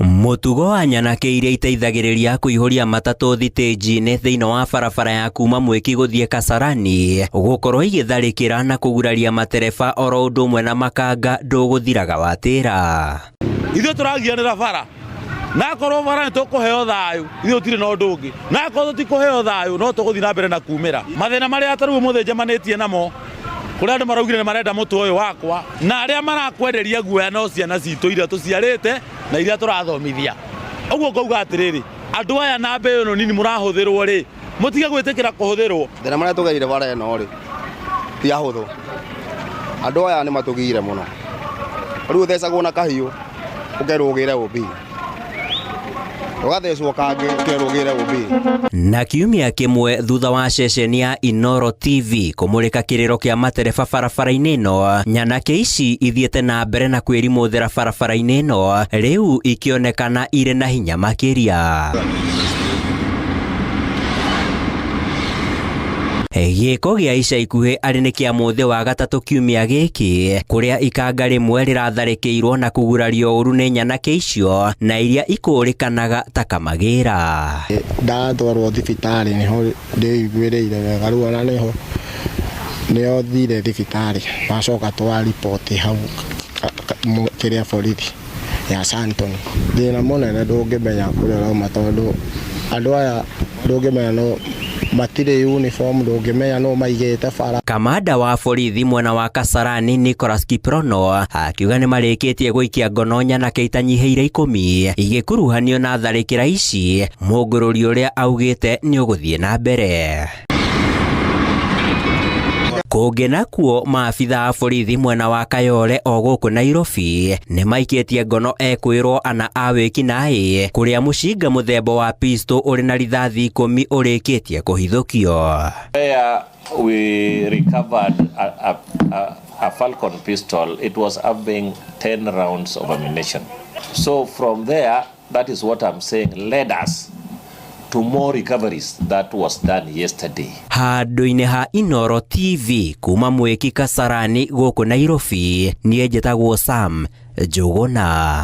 Mutugo wa nyanake iria iteithagiriria kuihuria matatu thitĩnji-inĩ thĩinĩ wa barabara ya kuma Mwiki guthie Kasarani gukorwo igitharĩkĩra na kuguraria matereba oro ũndũ ũmwe na makanga ndũgũthiraga watĩra. Ithuĩ tũragianĩra bara na korwo bara nĩtũkũheo thayũ, ithuĩ tũtirĩ na ũndũ ũngĩ, na korwo tũtikũheo thayũ no tũgũthiĩ na mbere na kumĩra. Mathĩna marĩa tarĩu ũmũthĩ njemanĩtie namo kũrĩa andũ maraugire nĩ marenda mũtu ũyũ wakwa, na arĩa marakwenderia guoya no ciana citũ iria tũciarĩte na iria tũrathomithia. Ũguo ngauga atĩrĩrĩ, andũ aya na mbeu ĩno nini mũrahũthĩrwo rĩ, mũtige gwĩtĩkĩra kũhũthĩrwo. Thĩna marĩa tũgereire bara ĩno rĩ ti ahũthũ, andũ aya nĩ matũgire mũno. Rĩu ũthecagwo na kahiũ ũkerwo ũgĩre ũmbi, ũgathecwo kangĩ ũkerwo ũgĩre ũmbi. Na kiumia kimwe thutha wa ceceni ya Inooro TV kumurika kiriro kia matereba barabara-inĩ ĩno, nyanake ici ithiĩte na mbere na kwĩrimũthĩra barabara-inĩ ĩno, rĩu ikĩonekana irĩ na hinya makĩria. Gĩko gĩa ica ikuhĩ arĩ nĩ kĩa mũthĩ wa gatatũ kiumia gĩkĩ, kũrĩa ikanga rĩmwe rĩratharĩkĩirwo na kugurario ũru nĩ nyanake icio na iria ikũrĩkanaga ta kamagĩra. Ndatwarwo thibitarĩ nĩho ndĩiguĩrĩire wega, rĩu ona nĩho thire thibitarĩ, macoka twariboti hau kĩrĩa borithi ya Santon. Thĩna mũnene ndũngĩmenya kũrĩa ũrauma tondũ andũ aya ndũngĩmenya no matirĩ uniform, ndũngĩmenya no maigĩte bara. Kamanda wa borithi mwena wa Kasarani Nicholas Kiprono akiuga nĩ marĩkĩtie gũikia ngono nyanake itanyihĩire 10 igĩkuruhanio na tharĩkĩra ici, mũngũrũri ũrĩa augĩte nĩ ũgũthiĩ na mbere. Kũngĩ nakuo maabitha a borithi mwena wa Kayole o gũkũ Nairobi nĩ maikĩtie ngono ekwĩrwo ana a wĩkinaĩ, kũrĩa mũcinga mũthemba wa pistol ũrĩ na rithathi 10 ũrĩkĩtie kũhithũkio. We recovered a Falcon pistol. It was having 10 rounds of ammunition. So from there, that is what I'm saying, led us to more recoveries that was done yesterday. Handũ-inĩ ha Inooro TV kuma Mwiki Kasarani gũkũ Nairobi, niĩ njĩtagwo Sam Njũgũna.